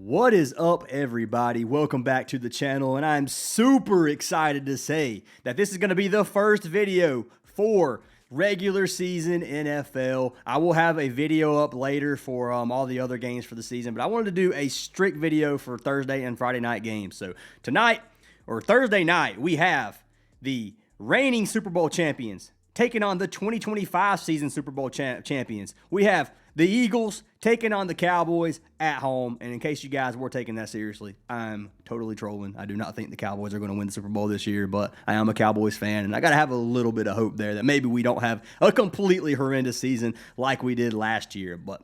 What is up, everybody? Welcome back to the channel, and I'm super excited to say that this is going to be the first video for regular season NFL. I will have a video up later for all the other games for the season, but I wanted to do a strict video for Thursday and Friday night games. So tonight, or Thursday night, we have the reigning Super Bowl champions taking on the 2025 season Super Bowl champions. We have the Eagles taking on the Cowboys at home. And in case you guys were taking that seriously, I'm totally trolling. I do not think the Cowboys are going to win the Super Bowl this year, but I am a Cowboys fan, and I got to have a little bit of hope there that maybe we don't have a completely horrendous season like we did last year. But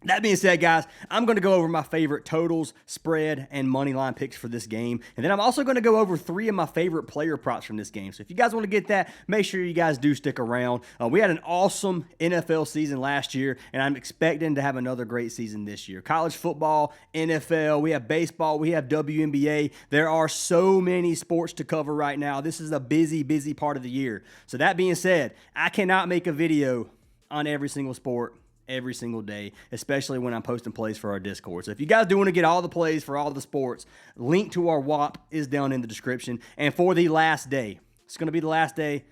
that being said, guys, I'm going to go over my favorite totals, spread, and money line picks for this game. And then I'm also going to go over 3 of my favorite player props from this game. So if you guys want to get that, make sure you guys do stick around. We had an awesome NFL season last year, and I'm expecting to have another great season this year. College football, NFL, we have baseball, we have WNBA. There are so many sports to cover right now. This is a busy, busy part of the year. So that being said, I cannot make a video on every single sport every single day, especially when I'm posting plays for our Discord. So if you guys do want to get all the plays for all the sports, link to our WAP is down in the description. And for the last day, it's going to be the last day,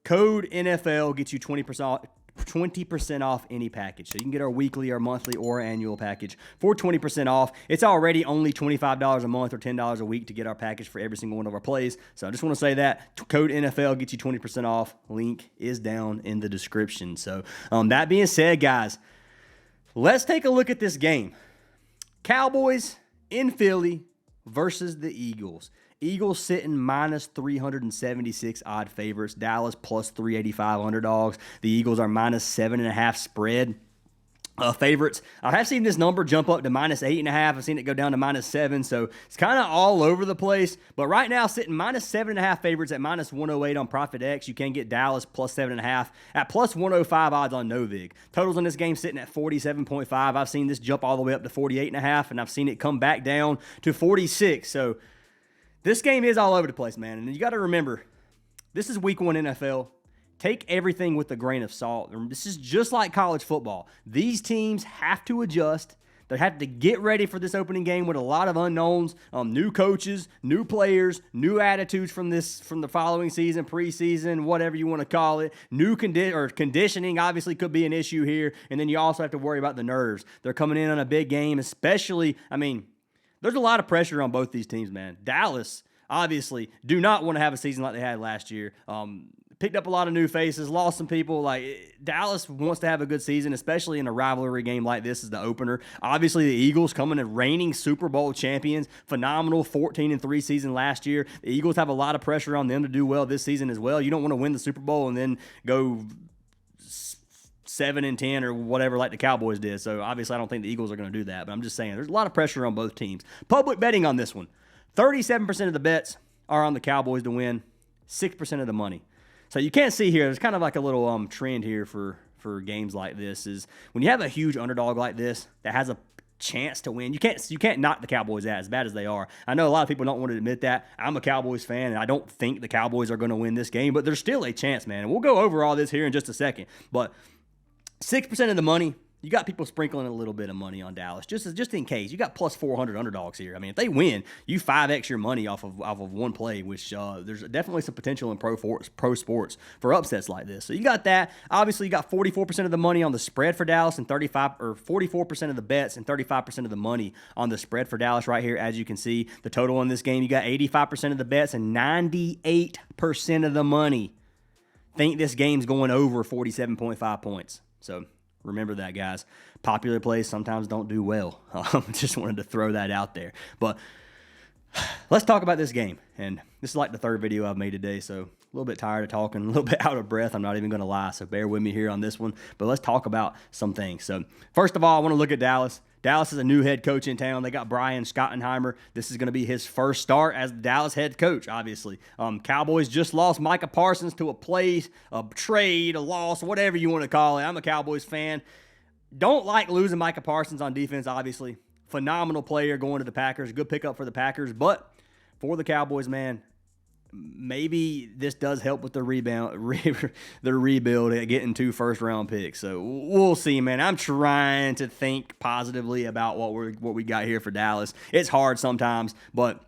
code NFL gets you 20% off any package. So you can get our weekly, our monthly, or annual package for 20% off. It's already only $25 a month or $10 a week to get our package for every single one of our plays. So I just want to say that code NFL gets you 20% off. Link is down in the description. So that being said, guys, let's take a look at this game. Cowboys in Philly versus the Eagles. Eagles sitting minus 376 odd favorites. Dallas plus 385 underdogs. The Eagles are minus 7.5 spread favorites. I have seen this number jump up to minus 8.5. I've seen it go down to minus 7. So it's kind of all over the place. But right now, sitting minus 7.5 favorites at minus 108 on Prizepicks. You can get Dallas plus 7.5 at plus 105 odds on Novig. Totals on this game sitting at 47.5. I've seen this jump all the way up to 48.5, and I've seen it come back down to 46. So this game is all over the place, man. And you got to remember, this is week 1 NFL. Take everything with a grain of salt. This is just like college football. These teams have to adjust. They have to get ready for this opening game with a lot of unknowns, new coaches, new players, new attitudes from the following season, preseason, whatever you want to call it. New conditioning obviously could be an issue here. And then you also have to worry about the nerves. They're coming in on a big game, especially, there's a lot of pressure on both these teams, man. Dallas, obviously, do not want to have a season like they had last year. Picked up a lot of new faces, lost some people. Dallas wants to have a good season, especially in a rivalry game like this as the opener. Obviously, the Eagles coming as reigning Super Bowl champions. Phenomenal 14-3 season last year. The Eagles have a lot of pressure on them to do well this season as well. You don't want to win the Super Bowl and then go 7-10 or whatever like the Cowboys did. So obviously I don't think the Eagles are going to do that, but I'm just saying there's a lot of pressure on both teams. Public betting on this one. 37% of the bets are on the Cowboys to win, 6% of the money. So you can't see here, there's kind of like a little trend here for games like this is when you have a huge underdog like this that has a chance to win, you can't knock the Cowboys out as bad as they are. I know a lot of people don't want to admit that. I'm a Cowboys fan, and I don't think the Cowboys are going to win this game, but there's still a chance, man. And we'll go over all this here in just a second. But 6% of the money, you got people sprinkling a little bit of money on Dallas, just in case. You got plus 400 underdogs here. If they win, you 5x your money off of one play, which there's definitely some potential in pro sports for upsets like this. So you got that. Obviously, you got 44% of the money on the spread for Dallas and 44% of the bets and 35% of the money on the spread for Dallas right here. As you can see, the total in this game, you got 85% of the bets and 98% of the money think this game's going over 47.5 points. So remember that, guys. Popular plays sometimes don't do well. Just wanted to throw that out there. But let's talk about this game. And this is like the third video I've made today, so a little bit tired of talking, a little bit out of breath. I'm not even going to lie, so bear with me here on this one. But let's talk about some things. So first of all, I want to look at Dallas. Dallas is a new head coach in town. They got Brian Schottenheimer. This is going to be his first start as the Dallas head coach, obviously. Cowboys just lost Micah Parsons to a trade, a loss, whatever you want to call it. I'm a Cowboys fan. Don't like losing Micah Parsons on defense, obviously. Phenomenal player going to the Packers. Good pickup for the Packers. But for the Cowboys, man, maybe this does help with the the rebuild at getting 2 first-round picks. So we'll see, man. I'm trying to think positively about what we got here for Dallas. It's hard sometimes, but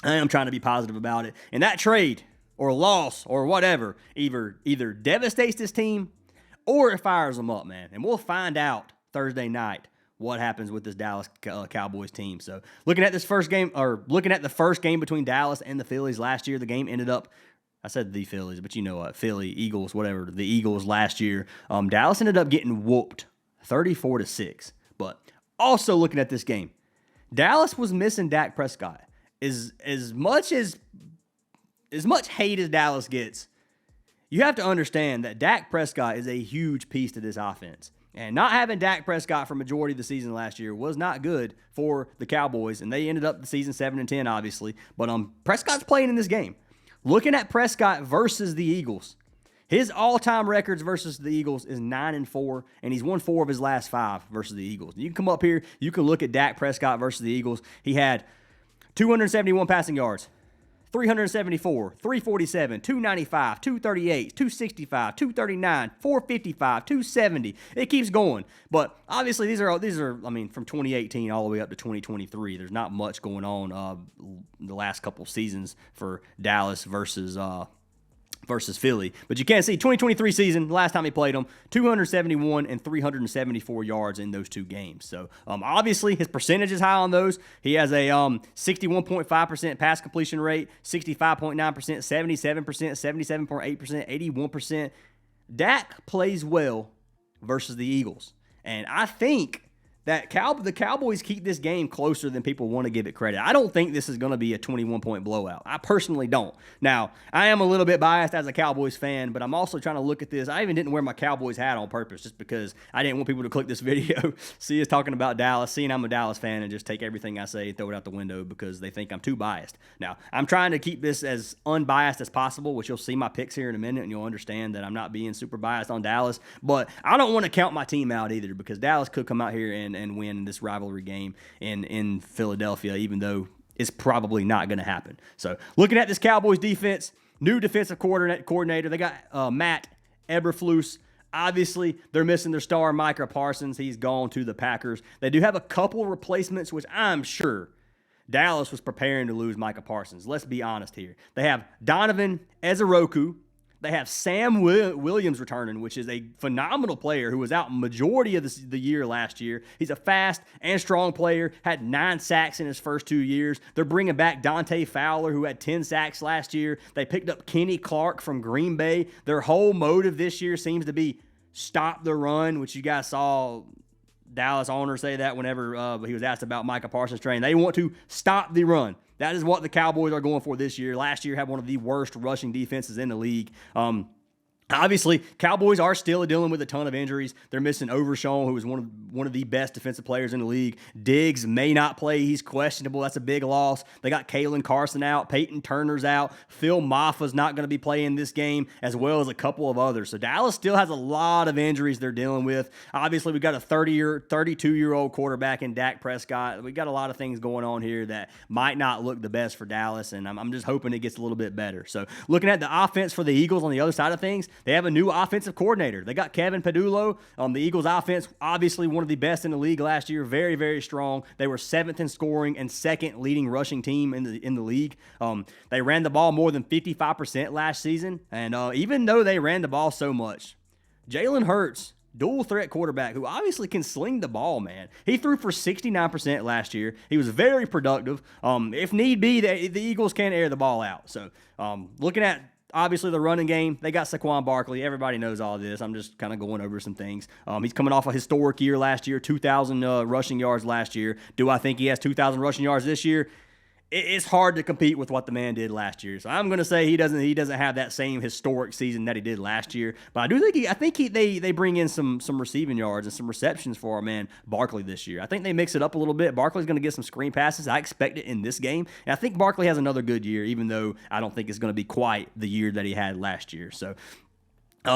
I am trying to be positive about it. And that trade or loss or whatever either devastates this team or it fires them up, man. And we'll find out Thursday night what happens with this Dallas Cowboys team. So looking at the first game between Dallas and the Phillies last year, the game ended up, I said the Phillies, but you know what, Philly, Eagles, whatever, the Eagles last year. Dallas ended up getting whooped 34-6. But also looking at this game, Dallas was missing Dak Prescott. As much hate as Dallas gets, you have to understand that Dak Prescott is a huge piece to this offense. And not having Dak Prescott for majority of the season last year was not good for the Cowboys, and they ended up the season 7-10, obviously. But Prescott's playing in this game. Looking at Prescott versus the Eagles, his all-time records versus the Eagles is 9-4, and he's won 4 of his last 5 versus the Eagles. You can come up here, you can look at Dak Prescott versus the Eagles. He had 271 passing yards, 374, 347, 295, 238, 265, 239, 455, 270. It keeps going. But obviously these are I mean, from 2018 all the way up to 2023. There's not much going on the last couple seasons for Dallas versus Philly. But you can't see 2023 season, the last time he played them, 271 and 374 yards in those 2 games. So obviously his percentage is high on those. He has a 61.5% pass completion rate, 65.9%, 77%, 77.8%, 81%. Dak plays well versus the Eagles. And I think that the Cowboys keep this game closer than people want to give it credit. I don't think this is going to be a 21-point blowout. I personally don't. Now, I am a little bit biased as a Cowboys fan, but I'm also trying to look at this. I even didn't wear my Cowboys hat on purpose just because I didn't want people to click this video, see us talking about Dallas, seeing I'm a Dallas fan, and just take everything I say and throw it out the window because they think I'm too biased. Now, I'm trying to keep this as unbiased as possible, which you'll see my picks here in a minute, and you'll understand that I'm not being super biased on Dallas. But I don't want to count my team out either because Dallas could come out here and win this rivalry game in Philadelphia, even though it's probably not going to happen. So looking at this Cowboys defense, new defensive coordinator, they got Matt Eberflus. Obviously, they're missing their star, Micah Parsons. He's gone to the Packers. They do have a couple replacements, which I'm sure Dallas was preparing to lose Micah Parsons. Let's be honest here. They have Donovan Ezeroku. They have Sam Williams returning, which is a phenomenal player who was out majority of the year last year. He's a fast and strong player, had 9 sacks in his first 2 years. They're bringing back Dante Fowler, who had 10 sacks last year. They picked up Kenny Clark from Green Bay. Their whole motive this year seems to be stop the run, which you guys saw Dallas owner say that whenever he was asked about Micah Parsons' training. They want to stop the run. That is what the Cowboys are going for this year. Last year had one of the worst rushing defenses in the league. Obviously, Cowboys are still dealing with a ton of injuries. They're missing Overshown, who is one of the best defensive players in the league. Diggs may not play. He's questionable. That's a big loss. They got Kalen Carson out. Peyton Turner's out. Phil Maffa's not going to be playing this game, as well as a couple of others. So Dallas still has a lot of injuries they're dealing with. Obviously, we got a 32-year-old quarterback in Dak Prescott. We got a lot of things going on here that might not look the best for Dallas, and I'm just hoping it gets a little bit better. So looking at the offense for the Eagles on the other side of things, they have a new offensive coordinator. They got Kevin Pedullo. The Eagles offense, obviously one of the best in the league last year. Very, very strong. They were 7th in scoring and 2nd leading rushing team in the league. They ran the ball more than 55% last season. And even though they ran the ball so much, Jalen Hurts, dual threat quarterback who obviously can sling the ball, man. He threw for 69% last year. He was very productive. If need be, the Eagles can air the ball out. So looking at obviously the running game, they got Saquon Barkley. Everybody knows all this. I'm just kind of going over some things. He's coming off a historic year last year, 2,000 rushing yards last year. Do I think he has 2,000 rushing yards this year? It's hard to compete with what the man did last year. So I'm going to say he doesn't have that same historic season that he did last year. But I think they bring in some receiving yards and some receptions for our man Barkley this year. I think they mix it up a little bit. Barkley's going to get some screen passes. I expect it in this game. And I think Barkley has another good year, even though I don't think it's going to be quite the year that he had last year. So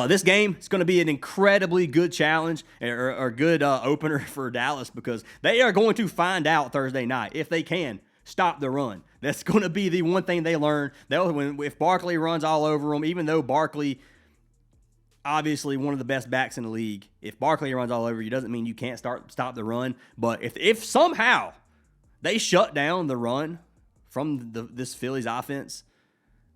this game is going to be an incredibly good challenge or good opener for Dallas because they are going to find out Thursday night, if they can, stop the run. That's going to be the one thing they learn. If Barkley runs all over them, even though Barkley, obviously one of the best backs in the league, if Barkley runs all over you, doesn't mean you can't stop the run. But if somehow they shut down the run from this Phillies offense,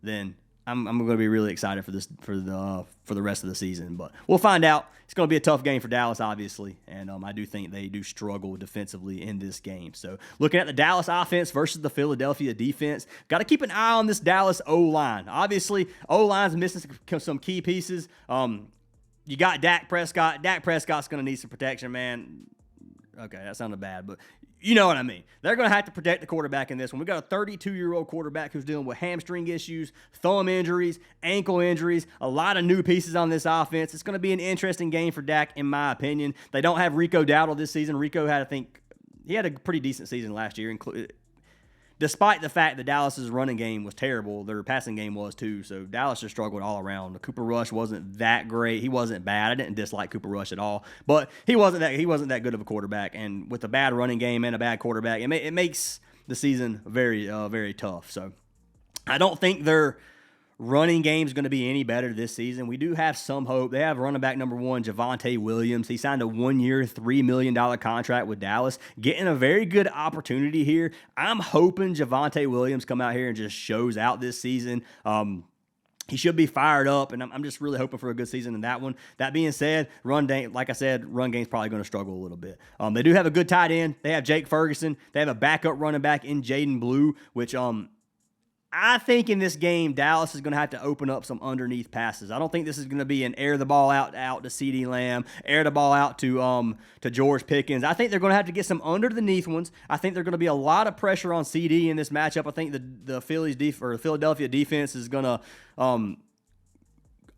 then I'm going to be really excited for the rest of the season. But we'll find out. It's going to be a tough game for Dallas, obviously, and I do think they do struggle defensively in this game. So looking at the Dallas offense versus the Philadelphia defense, got to keep an eye on this Dallas O-line. Obviously, O-line's missing some key pieces. You got Dak Prescott. Dak Prescott's going to need some protection, man. Okay, that sounded bad, but you know what I mean. They're going to have to protect the quarterback in this one. We got a 32-year-old quarterback who's dealing with hamstring issues, thumb injuries, ankle injuries, a lot of new pieces on this offense. It's going to be an interesting game for Dak, in my opinion. They don't have Rico Dowdle this season. Rico had, I think, he had a pretty decent season last year, despite the fact that Dallas's running game was terrible. Their passing game was too, so Dallas just struggled all around. The Cooper Rush wasn't that great. He wasn't bad. I didn't dislike Cooper Rush at all, but he wasn't that good of a quarterback. And with a bad running game and a bad quarterback, it makes the season very, very tough. So I don't think their running game is going to be any better this season. We do have some hope. They have running back number 1, Javonte Williams. He signed a 1-year, $3 million contract with Dallas, getting a very good opportunity here. I'm hoping Javonte Williams come out here and just shows out this season. He should be fired up, and I'm just really hoping for a good season in that one. That being said, like I said, run game's probably going to struggle a little bit. They do have a good tight end. They have Jake Ferguson. They have a backup running back in Jaden Blue, which I think in this game, Dallas is going to have to open up some underneath passes. I don't think this is going to be an air the ball out to CeeDee Lamb, air the ball out to George Pickens. I think they're going to have to get some underneath ones. I think there's going to be a lot of pressure on CD in this matchup. I think the Philadelphia defense is going to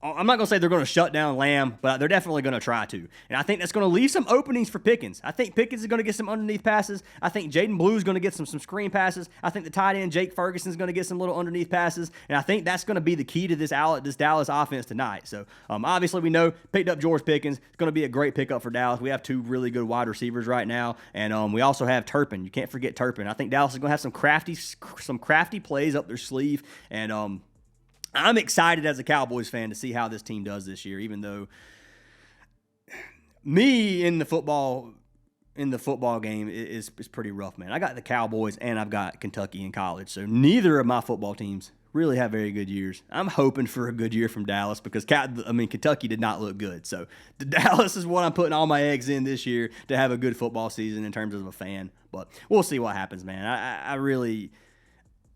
I'm not going to say they're going to shut down Lamb, but they're definitely going to try to. And I think that's going to leave some openings for Pickens. I think Pickens is going to get some underneath passes. I think Jaden Blue is going to get some screen passes. I think the tight end Jake Ferguson is going to get some little underneath passes. And I think that's going to be the key to this Dallas offense tonight. So obviously we know picked up George Pickens. It's going to be a great pickup for Dallas. We have 2 really good wide receivers right now. And we also have Turpin. You can't forget Turpin. I think Dallas is going to have some crafty plays up their sleeve. And I'm excited as a Cowboys fan to see how this team does this year, even though me in the football game is pretty rough, man. I got the Cowboys and I've got Kentucky in college, so neither of my football teams really have very good years. I'm hoping for a good year from Dallas because Kentucky did not look good. So the Dallas is what I'm putting all my eggs in this year to have a good football season in terms of a fan. But we'll see what happens, man.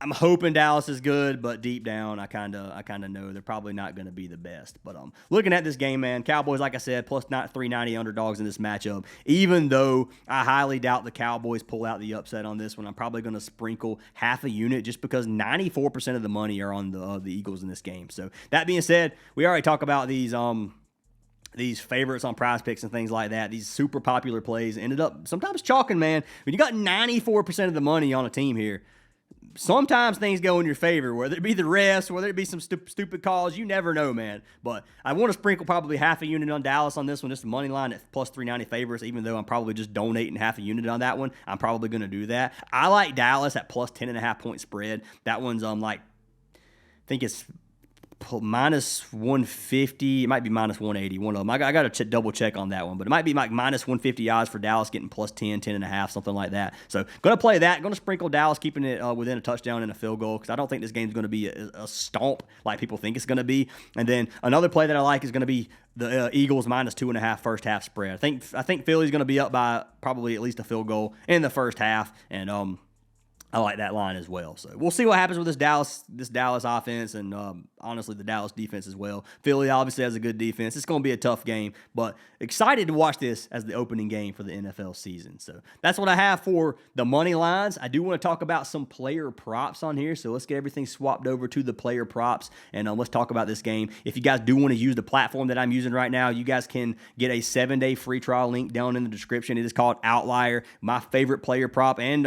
I'm hoping Dallas is good, but deep down, I kind of know they're probably not going to be the best. But looking at this game, man, Cowboys, like I said, plus not 390 underdogs in this matchup. Even though I highly doubt the Cowboys pull out the upset on this one, I'm probably going to sprinkle half a unit just because 94% of the money are on the Eagles in this game. So that being said, we already talked about these favorites on Prizepicks and things like that. These super popular plays ended up sometimes chalking, man. When you got 94% of the money on a team here, sometimes things go in your favor, whether it be the refs, whether it be some stupid calls. You never know, man. But I want to sprinkle probably half a unit on Dallas on this one, just the money line at plus 390 favorites, even though I'm probably just donating half a unit on that one. I'm probably going to do that. I like Dallas at plus 10.5 point spread. That one's I think it's minus 150. It might be minus 180. One of them. I got to double check on that one, but it might be like minus 150 odds for Dallas getting plus 10.5, something like that. So going to play that. Going to sprinkle Dallas, keeping it within a touchdown and a field goal because I don't think this game's going to be a stomp like people think it's going to be. And then another play that I like is going to be the Eagles minus 2.5 first half spread. I think Philly's going to be up by probably at least a field goal in the first half, and I like that line as well. So we'll see what happens with this Dallas offense and honestly the Dallas defense as well. Philly obviously has a good defense. It's going to be a tough game, but excited to watch this as the opening game for the NFL season. So that's what I have for the money lines. I do want to talk about some player props on here. So let's get everything swapped over to the player props and let's talk about this game. If you guys do want to use the platform that I'm using right now, you guys can get a 7-day free trial link down in the description. It is called Outlier, my favorite player prop, and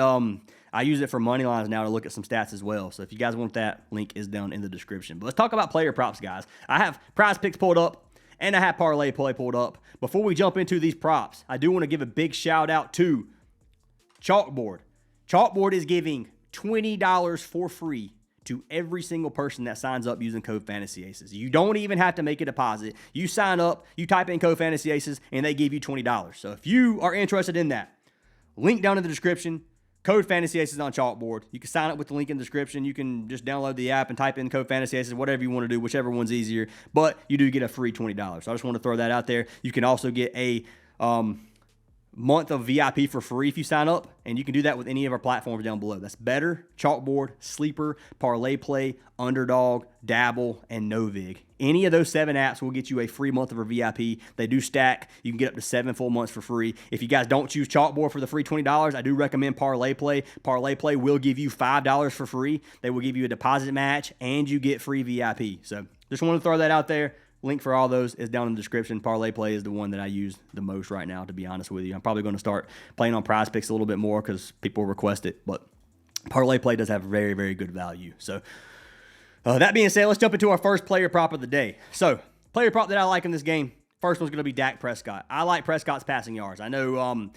I use it for money lines now to look at some stats as well. So if you guys want that, link is down in the description. But let's talk about player props, guys. I have Prizepicks pulled up, and I have Parlay Play pulled up. Before we jump into these props, I do want to give a big shout out to Chalkboard. Chalkboard is giving $20 for free to every single person that signs up using code Fantasy Aces. You don't even have to make a deposit. You sign up, you type in code Fantasy Aces, and they give you $20. So if you are interested in that, link down in the description, code Fantasy Aces on chalkboard. You can sign up with the link in the description. You can just download the app and type in code Fantasy Aces, whatever you want to do, whichever one's easier. But you do get a free $20. So I just want to throw that out there. You can also get a month of VIP for free if you sign up, and you can do that with any of our platforms down below. That's Better, Chalkboard, Sleeper, Parlay Play, Underdog, Dabble, and Novig. Any of those 7 apps will get you a free month of our VIP. They do stack. You can get up to 7 full months for free. If you guys don't choose Chalkboard for the free $20, I do recommend Parlay Play. Parlay Play will give you $5 for free. They will give you a deposit match, and you get free VIP. So just want to throw that out there. Link for all those is down in the description. Parlay Play is the one that I use the most right now, to be honest with you. I'm probably going to start playing on Prizepicks a little bit more because people request it. But Parlay Play does have very, very good value. So that being said, let's jump into our first player prop of the day. So player prop that I like in this game, first one's going to be Dak Prescott. I like Prescott's passing yards. I know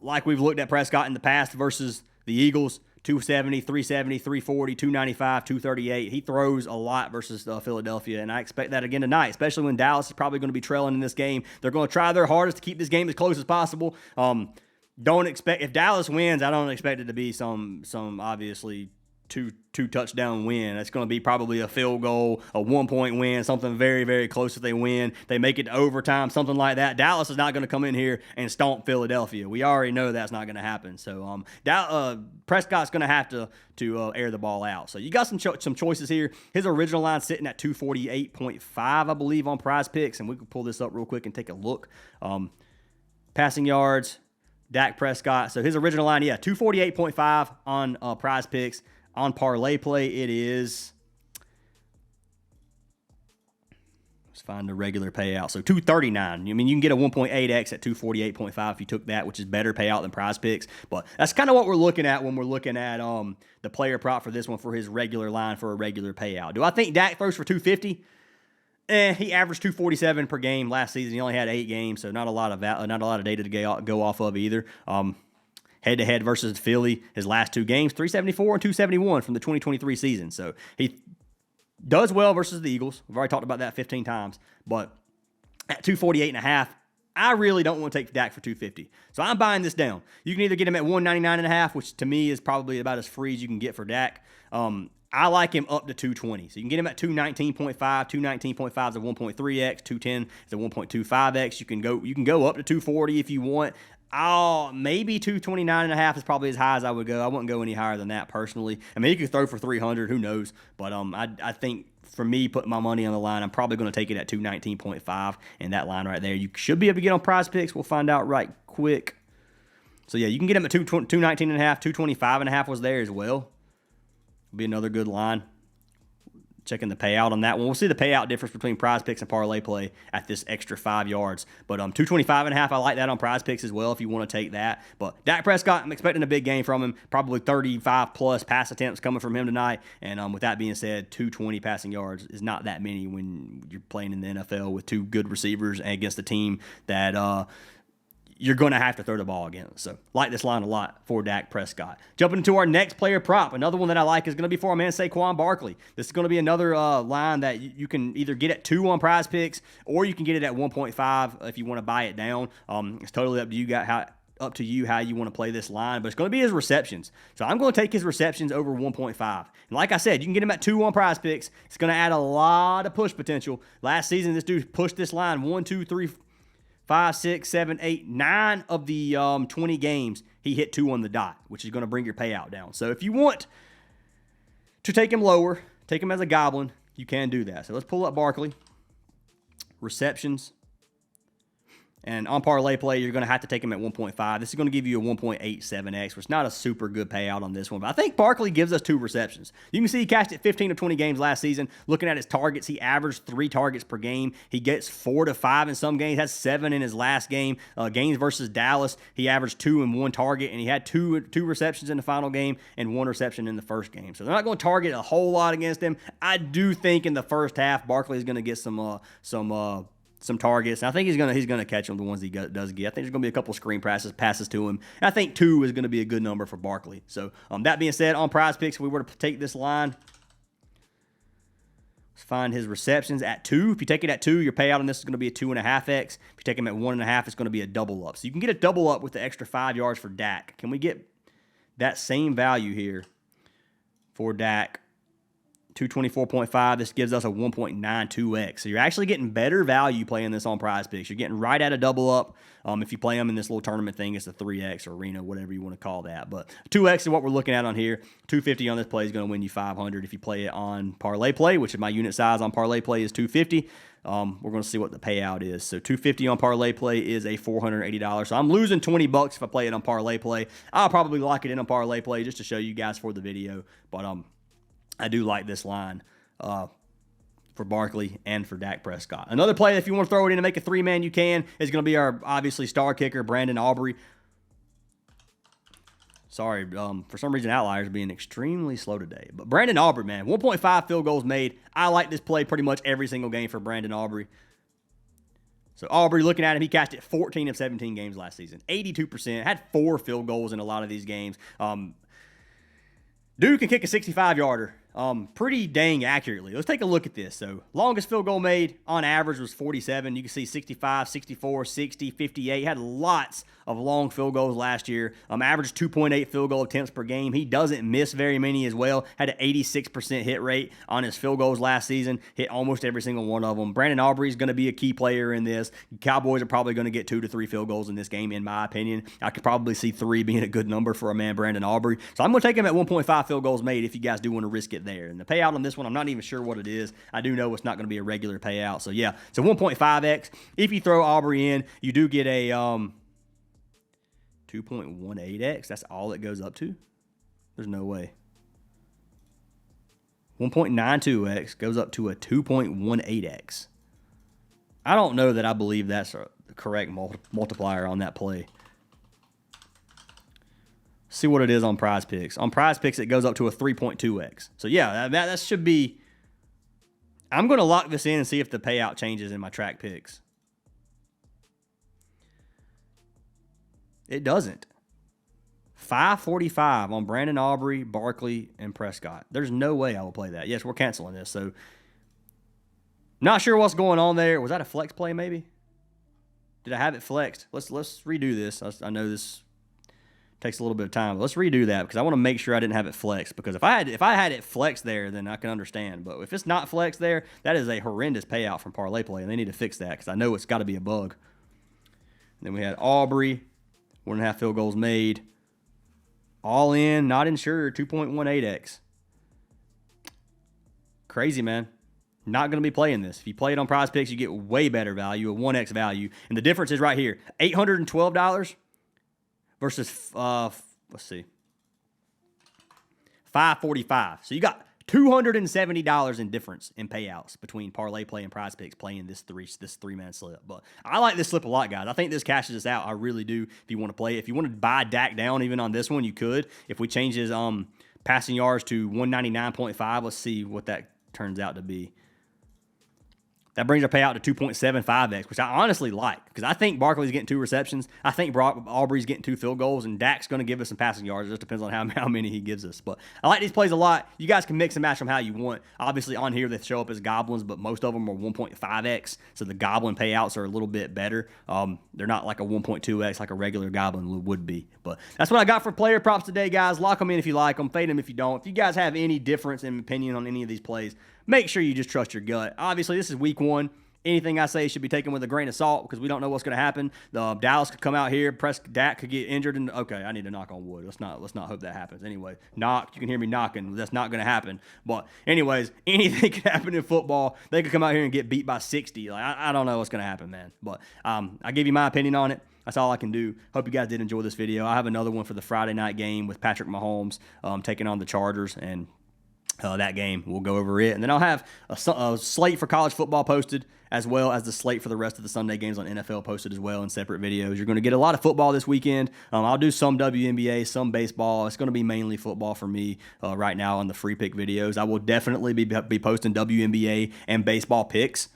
like we've looked at Prescott in the past versus the Eagles, 270, 370, 340, 295, 238. He throws a lot versus Philadelphia, and I expect that again tonight, especially when Dallas is probably going to be trailing in this game. They're going to try their hardest to keep this game as close as possible. Don't expect, if Dallas wins, I don't expect it to be some obviously two touchdown win. It's going to be probably a field goal, a 1-point win, something very, very close if they win. They make it to overtime, something like that. Dallas is not going to come in here and stomp Philadelphia. We already know that's not going to happen. So Prescott's going to have to air the ball out. So you got some choices here. His original line sitting at 248.5, I believe, on Prizepicks, and we can pull this up real quick and take a look. Passing yards, Dak Prescott. So his original line, 248.5 on Prizepicks. On Parlay Play, it is, let's find the regular payout. So 239. I mean, you can get a 1.8x at 248.5 if you took that, which is better payout than Prizepicks. But that's kind of what we're looking at when we're looking at the player prop for this one for his regular line for a regular payout. Do I think Dak throws for 250? He averaged 247 per game last season. He only had 8 games, so not a lot of data to go off of either. Head-to-head versus Philly, his last 2 games, 374 and 271 from the 2023 season. So he does well versus the Eagles. We've already talked about that 15 times. But at 248.5, I really don't want to take Dak for 250. So I'm buying this down. You can either get him at 199.5, which to me is probably about as free as you can get for Dak. I like him up to 220. So you can get him at 219.5. 219.5 is a 1.3x. 210 is a 1.25x. You can go up to 240 if you want. Maybe 229.5 is probably as high as I would go. I wouldn't go any higher than that personally. I mean, he could throw for 300. Who knows? But I think for me, putting my money on the line, I'm probably going to take it at 219.5 and that line right there. You should be able to get on Prizepicks. We'll find out right quick. So yeah, you can get him at 219.5. 225.5 was there as well. Be another good line. Checking the payout on that one. We'll see the payout difference between Prizepicks and Parlay Play at this extra 5 yards. But 225.5, I like that on Prizepicks as well if you want to take that. But Dak Prescott, I'm expecting a big game from him. Probably 35-plus pass attempts coming from him tonight. And with that being said, 220 passing yards is not that many when you're playing in the NFL with 2 good receivers and against a team that you're going to have to throw the ball against. So, like this line a lot for Dak Prescott. Jumping into our next player prop, another one that I like is going to be for our man Saquon Barkley. This is going to be another line that you can either get at 2 on Prizepicks, or you can get it at 1.5 if you want to buy it down. It's totally up to you how you want to play this line, but it's going to be his receptions. So I'm going to take his receptions over 1.5. And like I said, you can get him at 2 on Prizepicks. It's going to add a lot of push potential. Last season, this dude pushed this line 1, 2, 3, 5, 6, 7, 8, 9 of the 20 games, he hit 2 on the dot, which is going to bring your payout down. So if you want to take him lower, take him as a goblin, you can do that. So let's pull up Barkley. Receptions. And on Parlay Play, you're going to have to take him at 1.5. This is going to give you a 1.87x, which is not a super good payout on this one. But I think Barkley gives us 2 receptions. You can see he cashed it 15 of 20 games last season. Looking at his targets, he averaged 3 targets per game. He gets 4 to 5 in some games. He has 7 in his last game. Games versus Dallas, he averaged 2 and 1 target, and he had two receptions in the final game and 1 reception in the first game. So they're not going to target a whole lot against him. I do think in the first half, Barkley is going to get some some targets. And I think he's gonna catch them, the ones he does get. I think there's gonna be a couple screen passes to him. And I think 2 is gonna be a good number for Barkley. So that being said, on Prizepicks, if we were to take this line, let's find his receptions at 2. If you take it at 2, your payout on this is going to be a 2.5x. If you take him at 1.5, it's going to be a double up. So you can get a double up with the extra 5 yards for Dak. Can we get that same value here for Dak? 224.5. This gives us a 1.92x. So you're actually getting better value playing this on Prizepicks. You're getting right at a double up. If you play them in this little tournament thing, it's a 3x or arena, whatever you want to call that. But 2x is what we're looking at on here. 250 on this play is going to win you 500 if you play it on parlay play, which is my unit size on parlay play is 250. We're going to see what the payout is. So 250 on parlay play is a $480. So I'm losing $20 if I play it on parlay play. I'll probably lock it in on parlay play just to show you guys for the video. But I do like this line for Barkley and for Dak Prescott. Another play, if you want to throw it in and make a 3-man, you can, is going to be our, obviously, star kicker, Brandon Aubrey. Sorry, for some reason, Outlier is being extremely slow today. But Brandon Aubrey, man, 1.5 field goals made. I like this play pretty much every single game for Brandon Aubrey. So Aubrey, looking at him, he catched it 14 of 17 games last season. 82%, had 4 field goals in a lot of these games. Dude can kick a 65-yarder pretty dang accurately. Let's take a look at this. So longest field goal made on average was 47. You can see 65, 64, 60, 58. Had lots of long field goals last year. Averaged 2.8 field goal attempts per game. He doesn't miss very many as well. Had an 86% hit rate on his field goals last season. Hit almost every single one of them. Brandon Aubrey is going to be a key player in this. Cowboys are probably going to get 2 to 3 field goals in this game, in my opinion. I could probably see 3 being a good number for a man, Brandon Aubrey. So I'm going to take him at 1.5 field goals made if you guys do want to risk it there. And the payout on this one, I'm not even sure what it is. I do know it's not going to be a regular payout. So yeah, so 1.5x. If you throw Aubrey in, you do get a 2.18x. That's all it goes up to? There's no way. 1.92x goes up to a 2.18x. I don't know that I believe that's a correct multiplier on that play. See what it is on Prizepicks. On Prizepicks, it goes up to a 3.2x. So yeah, that should be. I'm going to lock this in and see if the payout changes in my track picks. It doesn't. 545 on Brandon Aubrey, Barkley, and Prescott. There's no way I will play that. Yes, we're canceling this. So not sure what's going on there. Was that a flex play maybe? Did I have it flexed? Let's redo this. I know this takes a little bit of time, but let's redo that because I want to make sure I didn't have it flexed. Because if I had it flexed there, then I can understand. But if it's not flexed there, that is a horrendous payout from parlay play, and they need to fix that because I know it's got to be a bug. And then we had Aubrey, 1.5 field goals made, all in, not insured, 2.18x. Crazy, man. Not going to be playing this. If you play it on Prizepicks, you get way better value, a 1x value, and the difference is right here: $812. Versus, let's see, $545. So you got $270 in difference in payouts between parlay play and Prizepicks playing this 3-man slip. But I like this slip a lot, guys. I think this cashes us out. I really do. If you want to play it, if you want to buy Dak down even on this one, you could. If we change his passing yards to 199.5, let's see what that turns out to be. That brings our payout to 2.75x, which I honestly like because I think Barkley's getting 2 receptions. I think Aubrey's getting 2 field goals, and Dak's going to give us some passing yards. It just depends on how many he gives us. But I like these plays a lot. You guys can mix and match them how you want. Obviously, on here, they show up as goblins, but most of them are 1.5x, so the goblin payouts are a little bit better. They're not like a 1.2x like a regular goblin would be. But that's what I got for player props today, guys. Lock them in if you like them. Fade them if you don't. If you guys have any difference in opinion on any of these plays, make sure you just trust your gut. Obviously, this is week 1. Anything I say should be taken with a grain of salt because we don't know what's going to happen. Dallas could come out here, Dak could get injured, and okay, I need to knock on wood. Let's not hope that happens. Anyway, knock. You can hear me knocking. That's not going to happen. But anyways, anything could happen in football. They could come out here and get beat by 60. Like I don't know what's going to happen, man. But I give you my opinion on it. That's all I can do. Hope you guys did enjoy this video. I have another one for the Friday night game with Patrick Mahomes taking on the Chargers, and that game. We'll go over it. And then I'll have a slate for college football posted, as well as the slate for the rest of the Sunday games on NFL posted as well in separate videos. You're going to get a lot of football this weekend. I'll do some WNBA, some baseball. It's going to be mainly football for me right now on the free pick videos. I will definitely be posting WNBA and baseball picks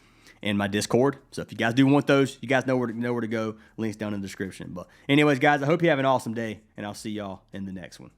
and my Discord. So if you guys do want those, you guys know where to go. Links down in the description. But anyways, guys, I hope you have an awesome day, and I'll see y'all in the next one.